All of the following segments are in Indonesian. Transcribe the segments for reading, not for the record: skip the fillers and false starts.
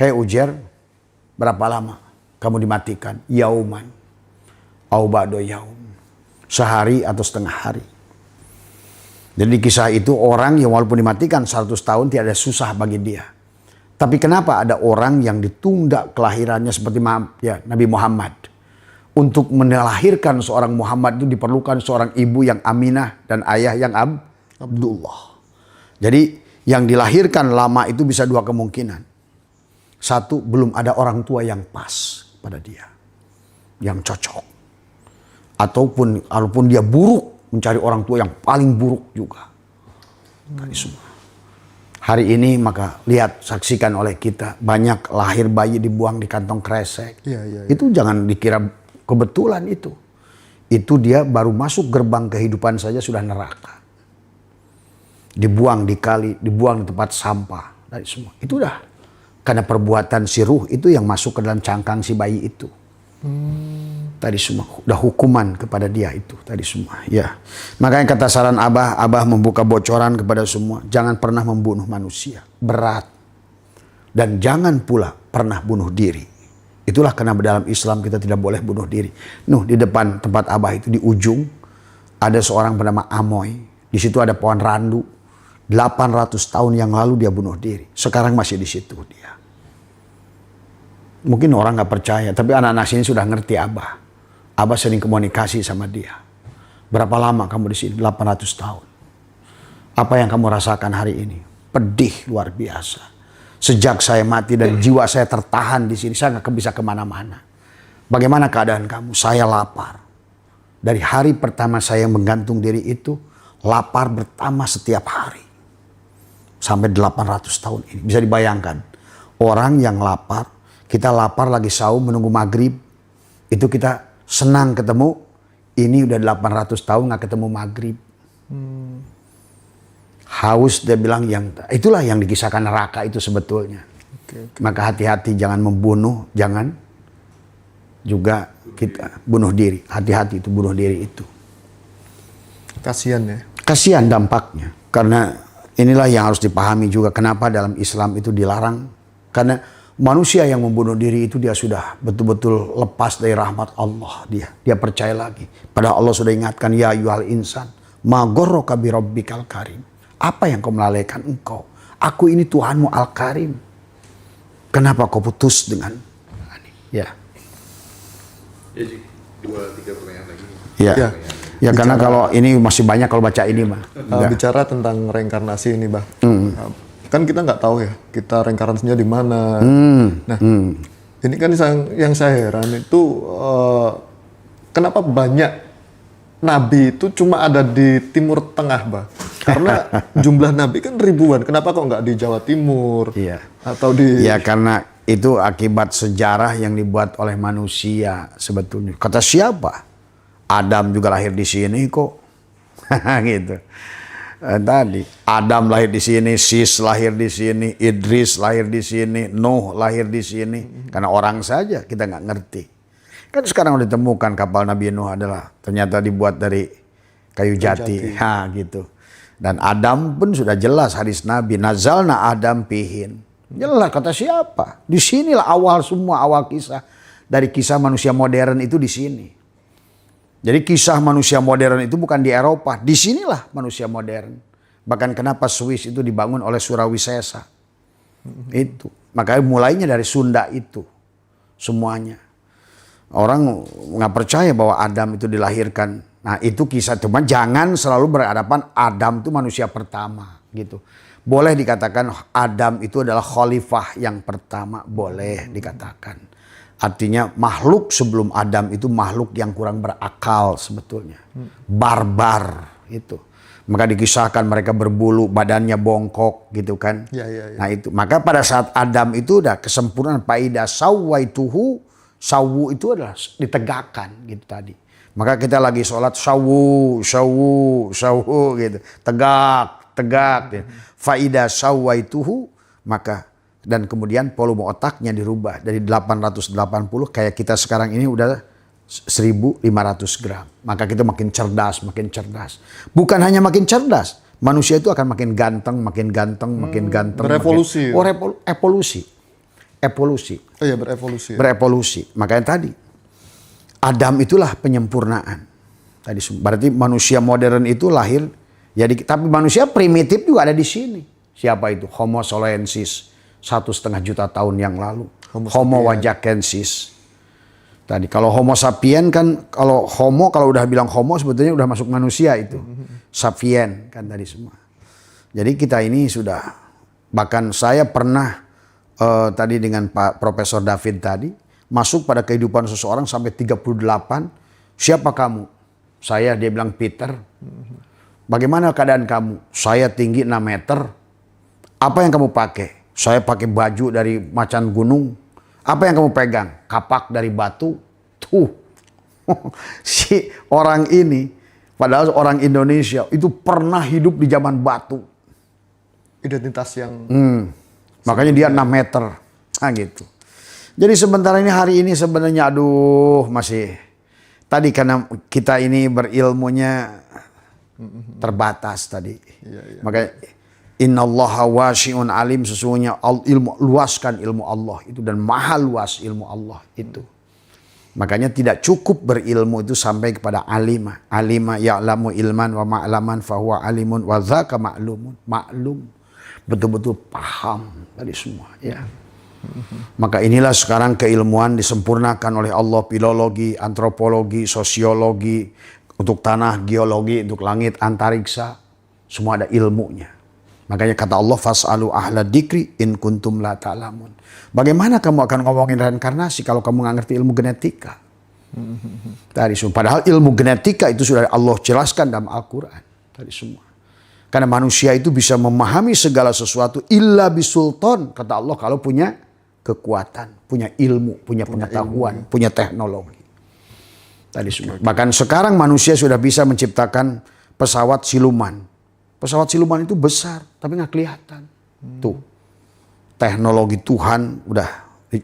Hei Ujair, berapa lama kamu dimatikan? Yauman, au ba'da yaum. Sehari atau setengah hari. Jadi di kisah itu orang yang walaupun dimatikan 100 tahun tidak ada susah bagi dia. Tapi kenapa ada orang yang ditunda kelahirannya seperti Nabi Muhammad. Untuk melahirkan seorang Muhammad itu diperlukan seorang ibu yang Aminah dan ayah yang Abdullah. Jadi yang dilahirkan lama itu bisa dua kemungkinan. Satu, belum ada orang tua yang pas pada dia. Yang cocok. Ataupun walaupun dia buruk, mencari orang tua yang paling buruk juga. Tadi semua. Hari ini maka lihat, saksikan oleh kita. Banyak lahir bayi dibuang di kantong kresek. Ya. Itu jangan dikira kebetulan itu. Itu dia baru masuk gerbang kehidupan saja sudah neraka. Dibuang di kali, dibuang di tempat sampah. Dari semua. Itu dah. Karena perbuatan si ruh itu yang masuk ke dalam cangkang si bayi itu. Tadi semua udah hukuman kepada dia itu tadi semua ya. Makanya kata saran Abah membuka bocoran kepada semua, jangan pernah membunuh manusia, berat. Dan jangan pula pernah bunuh diri. Itulah kenapa dalam Islam kita tidak boleh bunuh diri. Di depan tempat Abah itu di ujung ada seorang bernama Amoy. Di situ ada pohon randu. 800 tahun yang lalu dia bunuh diri. Sekarang masih di situ dia. Mungkin orang nggak percaya, tapi anak-anak sini sudah ngerti Abah. Abah sering komunikasi sama dia. Berapa lama kamu di sini? 800 tahun. Apa yang kamu rasakan hari ini? Pedih luar biasa. Sejak saya mati dan jiwa saya tertahan di sini, saya nggak bisa kemana-mana. Bagaimana keadaan kamu? Saya lapar. Dari hari pertama saya menggantung diri itu, lapar bertambah setiap hari. Sampai 800 tahun ini. Bisa dibayangkan. Orang yang lapar, kita lapar lagi saum menunggu maghrib. Itu kita senang ketemu. Ini udah 800 tahun gak ketemu maghrib. Haus dia bilang itulah yang dikisahkan neraka itu sebetulnya. Okay. Maka hati-hati jangan membunuh. Jangan juga kita bunuh diri. Hati-hati itu bunuh diri itu. Kasian ya. Kasian dampaknya. Karena inilah yang harus dipahami juga. Kenapa dalam Islam itu dilarang. Karena manusia yang membunuh diri itu dia sudah betul-betul lepas dari rahmat Allah. Dia percaya lagi. Padahal Allah sudah ingatkan, ya ayyuhal insan, ma gharraka bi rabbikal karim. Apa yang kau melalaikan engkau? Aku ini Tuhanmu Al-Karim. Kenapa kau putus dengan ini? Ya. Jadi 2-3 pertanyaan lagi. Ya karena kalau ini masih banyak kalau baca ini mah. Bicara tentang reinkarnasi ini, Bah. Kan kita nggak tahu ya kita reinkarnasinya di mana. Ini kan yang saya heran itu kenapa banyak nabi itu cuma ada di Timur Tengah, Bah? Karena jumlah nabi kan ribuan. Kenapa kok nggak di Jawa Timur? Iya. Atau di? Ya karena itu akibat sejarah yang dibuat oleh manusia sebetulnya. Kata siapa? Adam juga lahir di sini kok. Gitu. Tadi Adam lahir di sini, Sis lahir di sini, Idris lahir di sini, Nuh lahir di sini. Karena orang saja kita nggak ngerti. Kan sekarang udah ditemukan kapal Nabi Nuh adalah ternyata dibuat dari kayu jati. Gitu. Dan Adam pun sudah jelas hadis Nabi, nazalna Adam pihin. Jelas kata siapa? Di sinilah awal semua awal kisah dari kisah manusia modern itu di sini. Jadi kisah manusia modern itu bukan di Eropa, di sinilah manusia modern. Bahkan kenapa Swiss itu dibangun oleh Surawisesa. Itu. Makanya mulainya dari Sunda itu. Semuanya. Orang nggak percaya bahwa Adam itu dilahirkan. Nah itu kisah. Cuma jangan selalu berhadapan Adam itu manusia pertama. Gitu. Boleh dikatakan Adam itu adalah khalifah yang pertama. Boleh dikatakan. Artinya makhluk sebelum Adam itu makhluk yang kurang berakal sebetulnya. Barbar itu. Maka dikisahkan mereka berbulu, badannya bongkok gitu kan. Ya. Nah itu. Maka pada saat Adam itu udah kesempurnaan faida sawaituhu, sawu itu adalah ditegakkan gitu tadi. Maka kita lagi sholat sawu gitu. Tegak. Gitu. Faida sawaituhu maka dan kemudian volume otaknya dirubah dari 880 kayak kita sekarang ini udah 1.500 gram. Maka kita makin cerdas. Bukan hanya makin cerdas, manusia itu akan makin ganteng. Berevolusi. Evolusi. evolusi. Oh iya, berevolusi. Ya. Berevolusi. Makanya tadi Adam itulah penyempurnaan. Tadi berarti manusia modern itu lahir tapi manusia primitif juga ada di sini. Siapa itu? Homo soloensis 1,5 juta tahun yang lalu. Homo wajakensis. Tadi kalau Homo sapien kan kalau udah bilang Homo sebetulnya udah masuk manusia itu. Sapien kan tadi semua. Jadi kita ini sudah bahkan saya pernah tadi dengan Pak Profesor David tadi masuk pada kehidupan seseorang sampai 38. Siapa kamu? Saya, dia bilang Peter. Bagaimana keadaan kamu? Saya tinggi 6 meter. Apa yang kamu pakai? Saya pakai baju dari macan gunung. Apa yang kamu pegang? Kapak dari batu. Tuh. Si orang ini, padahal orang Indonesia itu pernah hidup di zaman batu. Identitas yang... Makanya dia 6 meter. Nah gitu. Jadi sebentar ini hari ini sebenarnya masih tadi karena kita ini berilmunya terbatas tadi. Makanya innallaha wasi'un alim, sesungguhnya luaskan ilmu Allah itu dan maha luas ilmu Allah itu. Makanya tidak cukup berilmu itu sampai kepada alima. Alima ya'lamu ilman wa ma'laman fahuwa alimun wa dzaka ma'lumun. Maklum. Betul-betul paham tadi semua ya. Maka inilah sekarang keilmuan disempurnakan oleh Allah, filologi, antropologi, sosiologi, untuk tanah, geologi, untuk langit, antariksa, semua ada ilmunya. Makanya kata Allah, fas'alu ahla dzikri in kuntum la ta'lamun. Bagaimana kamu akan ngomongin reinkarnasi kalau kamu nggak ngerti ilmu genetika? Tadi semua. Padahal ilmu genetika itu sudah Allah jelaskan dalam Al-Quran. Tadi semua. Karena manusia itu bisa memahami segala sesuatu illa bisultan, kata Allah, kalau punya kekuatan, punya ilmu, punya pengetahuan, punya teknologi. Tadi semua. Bahkan sekarang manusia sudah bisa menciptakan pesawat siluman. Pesawat siluman itu besar, tapi nggak kelihatan. Tuh, teknologi Tuhan udah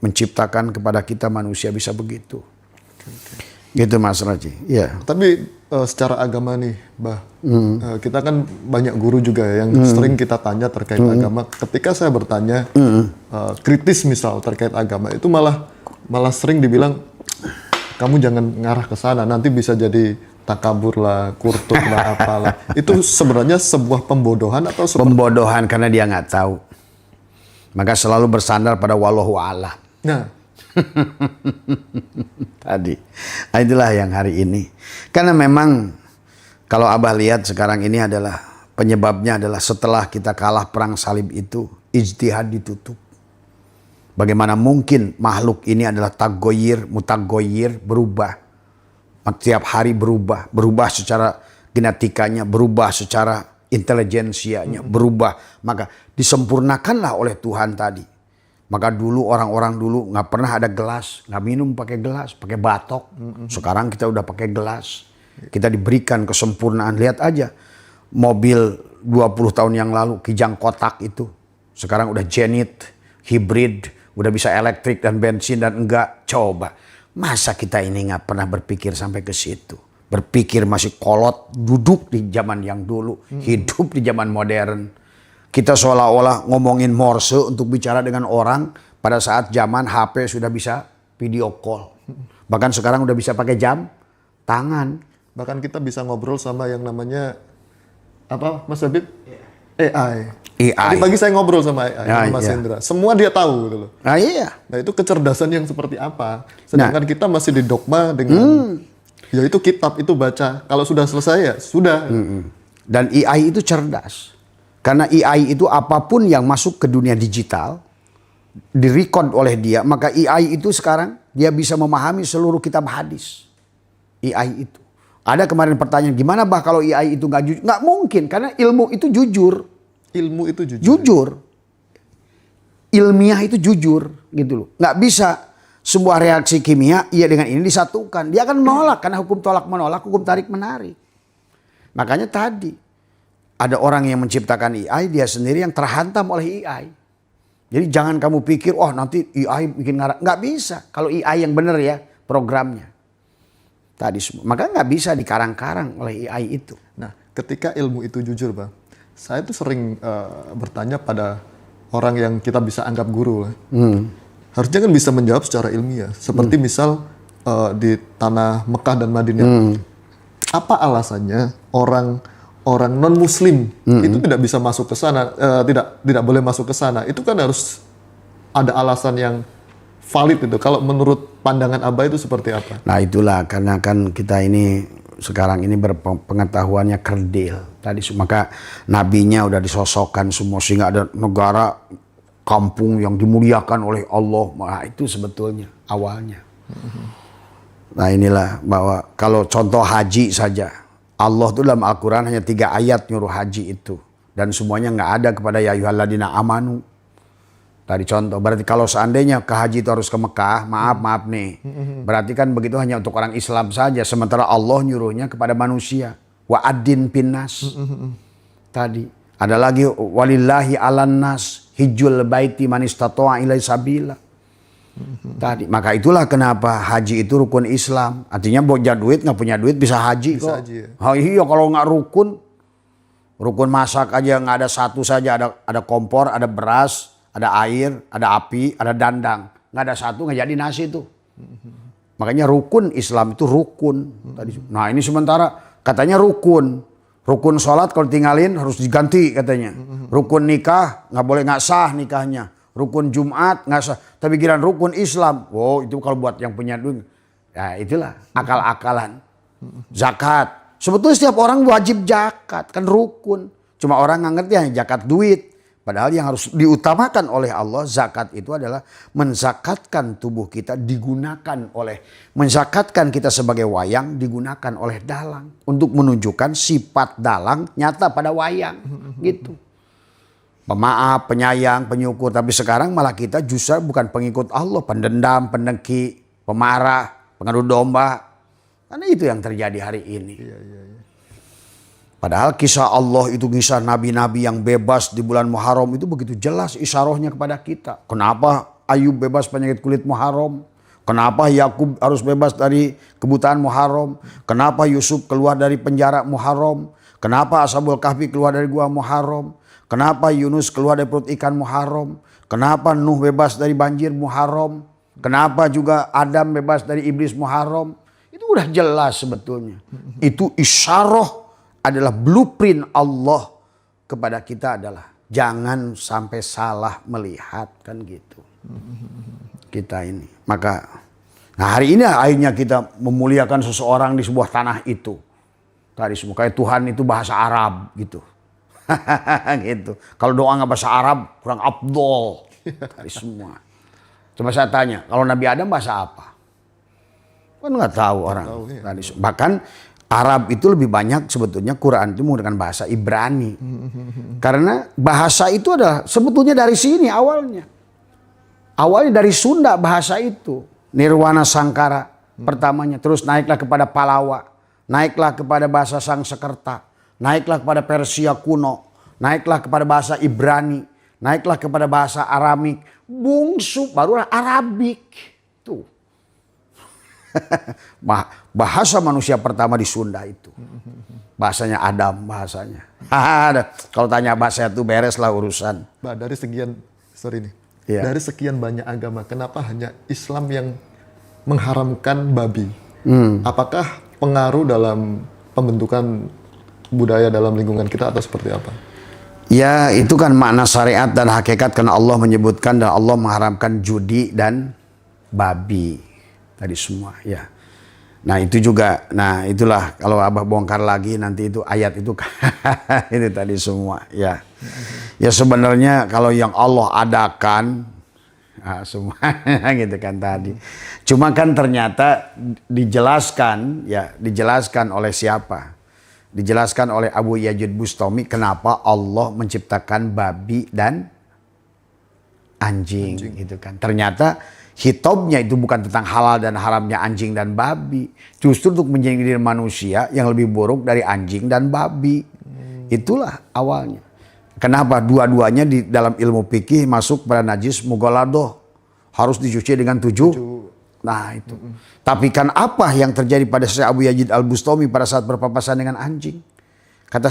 menciptakan kepada kita manusia bisa begitu. Gitu Mas Raji. Ya. Tapi secara agama nih, kita kan banyak guru juga ya yang sering kita tanya terkait agama. Ketika saya bertanya kritis misal terkait agama itu malah sering dibilang kamu jangan ngarah ke sana, nanti bisa jadi takabur lah, kurtub lah, apalah. Itu sebenarnya sebuah pembodohan atau pembodohan karena dia nggak tahu. Maka selalu bersandar pada wallahu a'lam. Nah. Tadi. Nah, itulah yang hari ini. Karena memang kalau Abah lihat sekarang ini adalah penyebabnya adalah setelah kita kalah perang salib itu, ijtihad ditutup. Bagaimana mungkin makhluk ini adalah mutagoyir, berubah. Setiap hari berubah secara genetikanya, berubah secara intelijensianya, berubah. Maka disempurnakanlah oleh Tuhan tadi. Maka dulu orang-orang dulu nggak pernah ada gelas, nggak minum pakai gelas, pakai batok. Sekarang kita udah pakai gelas. Kita diberikan kesempurnaan. Lihat aja mobil 20 tahun yang lalu kijang kotak itu. Sekarang udah Genit, hibrid, udah bisa elektrik dan bensin dan enggak. Coba, masa kita ini nggak pernah berpikir sampai ke situ? Berpikir masih kolot, duduk di zaman yang dulu, hidup di zaman modern. Kita seolah-olah ngomongin Morse untuk bicara dengan orang pada saat zaman HP sudah bisa video call. Bahkan sekarang udah bisa pakai jam tangan. Bahkan kita bisa ngobrol sama yang namanya apa Mas Habib? AI. Tadi pagi saya ngobrol sama AI, sama Mas Hendra. Semua dia tahu gitu loh. Nah iya. Nah itu kecerdasan yang seperti apa? Sedangkan kita masih didogma dengan ya itu kitab, itu baca. Kalau sudah selesai ya sudah. Dan AI itu cerdas. Karena AI itu apapun yang masuk ke dunia digital, direcord oleh dia, maka AI itu sekarang dia bisa memahami seluruh kitab hadis. AI itu. Ada kemarin pertanyaan, gimana bah kalau AI itu nggak jujur? Nggak mungkin, karena ilmu itu jujur. Ilmu itu jujur. Jujur. Ilmiah itu jujur, gitu loh. Nggak bisa sebuah reaksi kimia, iya dengan ini disatukan. Dia akan menolak, karena hukum tolak menolak, hukum tarik menarik. Makanya tadi. Ada orang yang menciptakan AI, dia sendiri yang terhantam oleh AI. Jadi jangan kamu pikir, oh nanti AI bikin ngarang. Nggak bisa. Kalau AI yang benar ya programnya. Tadi semua. Maka nggak bisa dikarang-karang oleh AI itu. Nah ketika ilmu itu jujur Bang. Saya tuh sering bertanya pada orang yang kita bisa anggap guru lah. harusnya kan bisa menjawab secara ilmiah. Seperti misal di tanah Mekah dan Madinah. Apa alasannya orang non Muslim itu tidak bisa masuk ke sana, tidak boleh masuk ke sana? Itu kan harus ada alasan yang valid itu. Kalau menurut pandangan Abah itu seperti apa? Nah itulah karena kan kita ini sekarang ini berpengetahuannya kerdil. Tadi maka nabinya udah disosokkan semua sehingga ada negara kampung yang dimuliakan oleh Allah. Nah itu sebetulnya awalnya. Nah inilah bahwa kalau contoh haji saja, Allah tuh dalam Al-Quran hanya 3 ayat nyuruh haji itu. Dan semuanya nggak ada kepada ya ayyuhalladzina amanu. Tadi contoh, berarti kalau seandainya ke haji itu harus ke Mekah, maaf nih. Berarti kan begitu hanya untuk orang Islam saja. Sementara Allah nyuruhnya kepada manusia. Wa'adin pinnas. Tadi. Ada lagi walillahi alan nas hijjul baiti man istata'a ilaihi sabila. Tadi. Maka itulah kenapa haji itu rukun Islam. Artinya punya duit, nggak punya duit bisa haji Bisa kok. haji, ya. Oh, iya kalau nggak rukun masak aja nggak ada satu saja. Ada kompor, ada beras, ada air, ada api, ada dandang. Nggak ada satu, nggak jadi nasi itu. Makanya rukun Islam itu rukun. Nah ini sementara katanya rukun. Rukun sholat kalau tinggalin harus diganti katanya. Rukun nikah nggak boleh nggak sah nikahnya. Rukun Jumat nggak sah. Tapi kira rukun Islam. Wow itu kalau buat yang punya duit. Ya itulah akal-akalan. Zakat. Sebetulnya setiap orang wajib zakat. Kan rukun. Cuma orang nggak ngerti hanya zakat duit. Padahal yang harus diutamakan oleh Allah zakat itu adalah menzakatkan tubuh kita menzakatkan kita sebagai wayang digunakan oleh dalang untuk menunjukkan sifat dalang nyata pada wayang gitu. Pemaaf, penyayang, penyukur. Tapi sekarang malah kita justru bukan pengikut Allah, pendendam, pendengki, pemarah, pengadu domba. Karena itu yang terjadi hari ini. Padahal kisah Allah itu kisah nabi-nabi yang bebas di bulan Muharram itu begitu jelas isyarahnya kepada kita. Kenapa Ayub bebas penyakit kulit Muharram? Kenapa Yakub harus bebas dari kebutaan Muharram? Kenapa Yusuf keluar dari penjara Muharram? Kenapa Ashabul Kahfi keluar dari gua Muharram? Kenapa Yunus keluar dari perut ikan Muharram? Kenapa Nuh bebas dari banjir Muharram? Kenapa juga Adam bebas dari iblis Muharram? Itu udah jelas sebetulnya. Itu isyarah adalah blueprint Allah kepada kita adalah jangan sampai salah melihat kan gitu. Kita ini. Maka nah hari ini akhirnya kita memuliakan seseorang di sebuah tanah itu. Tadi semua kayak Tuhan itu bahasa Arab gitu. Gitu. Kalau doa nggak bahasa Arab kurang afdol. Tadi semua. Coba saya tanya, kalau Nabi Adam bahasa apa? Kan nggak tahu orang. Tadi bahkan Arab itu lebih banyak sebetulnya Quran itu menggunakan bahasa Ibrani. Karena bahasa itu adalah sebetulnya dari sini awalnya. Awalnya dari Sunda bahasa itu. Nirwana Sangkara pertamanya. Terus naiklah kepada Palawa. Naiklah kepada bahasa Sangsekerta. Naiklah kepada Persia kuno. Naiklah kepada bahasa Ibrani. Naiklah kepada bahasa Aramik. Bungsu barulah Arabik. Tuh. Bahasa manusia pertama di Sunda itu. Bahasanya Adam bahasanya. Kalau tanya bahasa itu beres lah urusan. Bah, dari sekian Iya. dari sekian banyak agama, kenapa hanya Islam yang mengharamkan babi? Apakah pengaruh dalam pembentukan budaya dalam lingkungan kita atau seperti apa? Ya itu kan makna syariat dan hakikat karena Allah menyebutkan dan Allah mengharamkan judi dan babi. Tadi semua ya. Nah itu juga, nah itulah kalau Abah bongkar lagi nanti itu ayat itu itu tadi semua ya. Ya sebenarnya kalau yang Allah adakan semuanya gitu kan tadi. Cuma kan ternyata dijelaskan oleh siapa? Dijelaskan oleh Abu Yazid Bustami kenapa Allah menciptakan babi dan anjing. Gitu kan. Ternyata hitobnya itu bukan tentang halal dan haramnya anjing dan babi. Justru untuk menjadi manusia yang lebih buruk dari anjing dan babi. Itulah awalnya. Kenapa? Dua-duanya di dalam ilmu fikih masuk pada najis mughaladoh. Harus dicuci dengan 7. Nah itu. Tapi kan apa yang terjadi pada Syekh Abu Yazid Al-Bustami pada saat berpapasan dengan anjing? Kata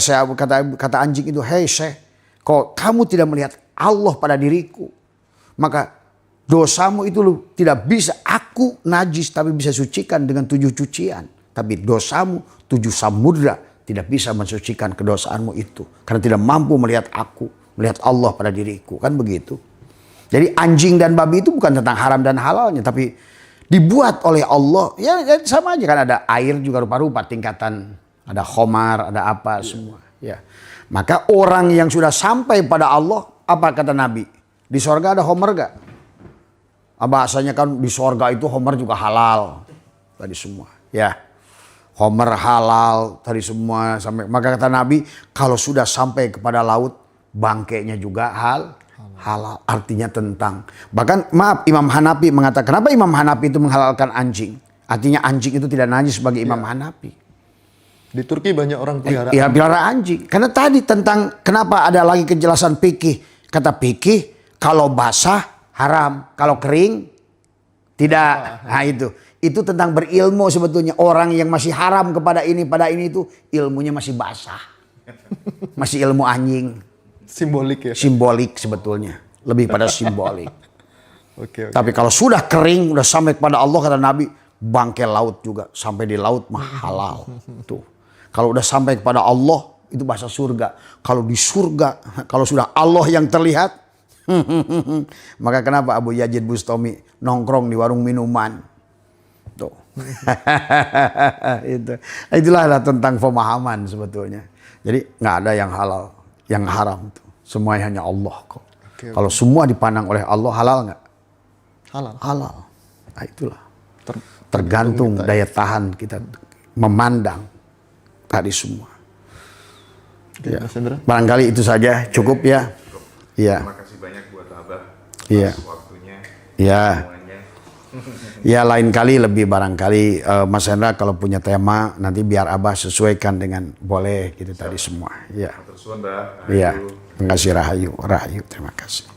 anjing itu, hei Syekh, kok kamu tidak melihat Allah pada diriku? Maka Dosamu itu tidak bisa, aku najis tapi bisa sucikan dengan 7 cucian. Tapi dosamu 7 samudra tidak bisa mensucikan kedosaanmu itu. Karena tidak mampu melihat aku, melihat Allah pada diriku. Kan begitu. Jadi anjing dan babi itu bukan tentang haram dan halalnya. Tapi dibuat oleh Allah. Ya sama aja kan, ada air juga rupa-rupa tingkatan. Ada khomar, ada apa semua. Ya. Maka orang yang sudah sampai pada Allah, apa kata Nabi? Di sorga ada homer gak? Bahasanya kan di sorga itu homer juga halal. Tadi semua. Ya. Homer halal tadi semua. Maka kata Nabi, kalau sudah sampai kepada laut, bangkainya juga halal. Artinya tentang. Bahkan maaf, Imam Hanafi mengatakan, kenapa Imam Hanafi itu menghalalkan anjing? Artinya anjing itu tidak najis bagi Imam Hanafi. Di Turki banyak orang pelihara. Ya, pelihara anjing. Karena tadi tentang kenapa ada lagi kejelasan fikih. Kata fikih, kalau basah haram, kalau kering tidak. Nah itu tentang berilmu sebetulnya. Orang yang masih haram kepada ini pada ini itu ilmunya masih basah. Masih ilmu anjing. Simbolik ya. Simbolik sebetulnya. Lebih pada simbolik. Oke. Tapi kalau sudah kering, udah sampai kepada Allah kata Nabi, bangkai laut juga. Sampai di laut mah halal. Tuh. Kalau udah sampai kepada Allah, itu bahasa surga. Kalau di surga, kalau sudah Allah yang terlihat, maka kenapa Abu Yazid Bustami nongkrong di warung minuman? Tuh. Itulah tentang pemahaman sebetulnya. Jadi nggak ada yang halal, yang haram. Tuh. Semuanya hanya Allah kok. Kalau semua dipandang oleh Allah, halal nggak? Halal. Nah, itulah. Tergantung daya tahan kita memandang tadi semua. Ya. Barangkali itu saja cukup ya. Iya. Terima kasih banyak buat Abah atas waktunya. Iya. Ya lain kali lebih barangkali Mas Hendra kalau punya tema nanti biar Abah sesuaikan dengan boleh gitu tadi semua. Iya. Terus Mbah. Iya. Terima kasih Rahayu. Terima kasih.